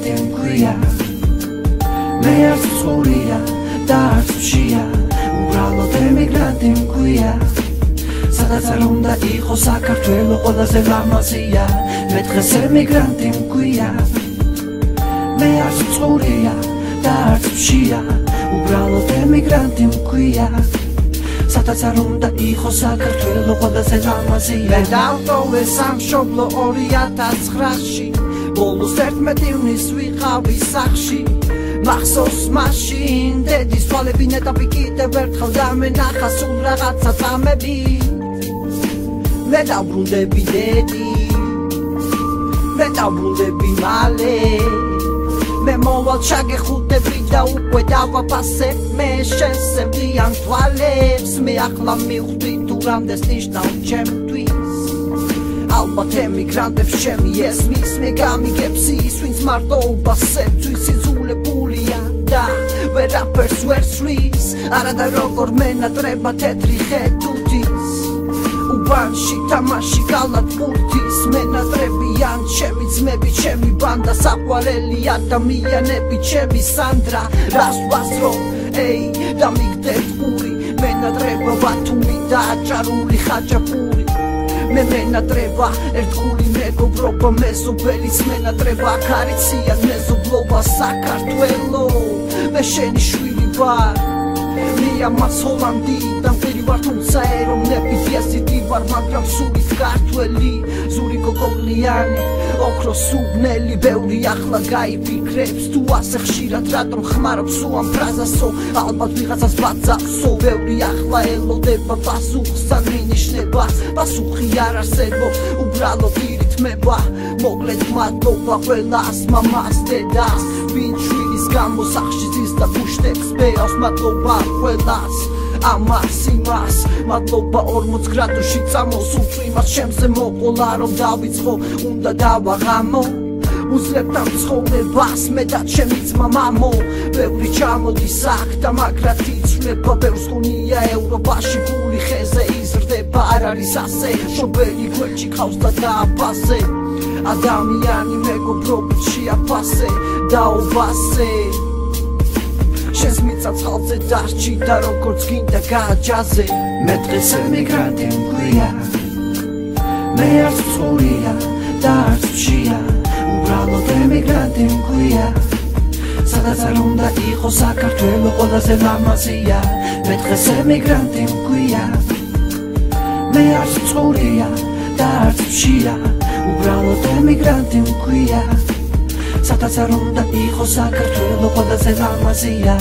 ემიგრანტი მქვია მე არც მწყურია და არც მშია უბრალოდ ემიგრანტი მქვია სადაც არ უნდა იყოს საქართველო ყველაზე ლამაზია მე დღეს ემიგრანტი მქვია მე არც მწყურია და არც მშია უბრალოდ ემიგრანტი მქვია სადაც არ უნდა იყოს საქართველო ყველაზე ლამაზია მე დავტოვე სამშობლო 2009-ში ბოლოს 11 ივნის ვიყავი სახლში მახსოვს მაშინ დედის თვალები ნეტაპი კიდევ ერთხელ დამენახა სულ რაღაცა წამები მე დავბრუნდები დედი მე დავბრუნდები მალე მე მოვალ ჩაგეხუტები და უკვე დავაფასებ მე შესევდიან თვალებს მე ახლა მივხვდი თუ რამდენს ნიშნავს ჩემთვის ალბათ ემიგრანტებს ჩემი ესმის მე გამიგებს ის ვინც მარტოობას ეწვის იძულებულია და ვერაფერს ვერ სვლის არა და როგორ მენატრება თეთრი ხედუთის უბანში თამაში გალად ბურთის მენატრებიან ჩემი ძმები ჩემი ბანდა საყვარელი ადამიანები ჩემი სანდრა რას ვასრო ეი და მიგდეთ პური მენატრება ბათუმი და აჭარული ხაჭაპური მე მენატრება ერთგული მეგობრობა მეზობელიც მენატრება ქარიციან მეზობლობა საქართველო მე შენი შვილი ვარ მე ამას ჰოლანდიიდან პირი ვარ თუმცა ეროვნები დიასიდი ვარ მაგრამ სულით ქართველი ზური გოგოკლიანი ოქროს სუბნელი ბევრი ახლა გაიფიქრებს თუ ასე ხშირად რატომ ხმარობს ამ ფრაზასო ალბათ ვიღაცას ბაძავსო ბევრი ახლა ელოდება პასუხს ან მინიშნებას პასუხი არ არსებობს უბრალოდ ირითმება მოკლედ მადლობა ყველას მამას დედას ვინ შვილის გამო სახლში ზის და გუშტებს ბერავს მადლობა ყველას ამას იმას მადლობა 40 გრადუსში წამოსულ წვიმას შემზე მოყოლა რომ დავიწყო უნდა დავაღამო უძლებთ ამ ცხოვრებას მე და ჩემი ძმა მამო ბევრი ჩამოდის აქ და მაგრად იცვლება ბევრს ხუნია ევროპაში გული ხეზე იზრდება არ არის ასე შობელი გვერდში ყავს და დააფასე ადამიანი მეგობრობით შეაფასე დაუბასე შენს მიწაცხალზე დარჩი და როგორც გინდა გააჯაზე მე დღეს ემიგრანტი მქვია მე არც მწყურია და არც მშია უბრალოდ ემიგრანტი მქვია სადაც არ უნდა იყოს საქართველო ყველაზე ლამაზია მე დღეს ემიგრანტი მქვია მე არც მწყურია და არც მშია უბრალოდ ემიგრანტი მქვია სადაც არ უნდა იყოს საქართველო ყველაზე ლამაზია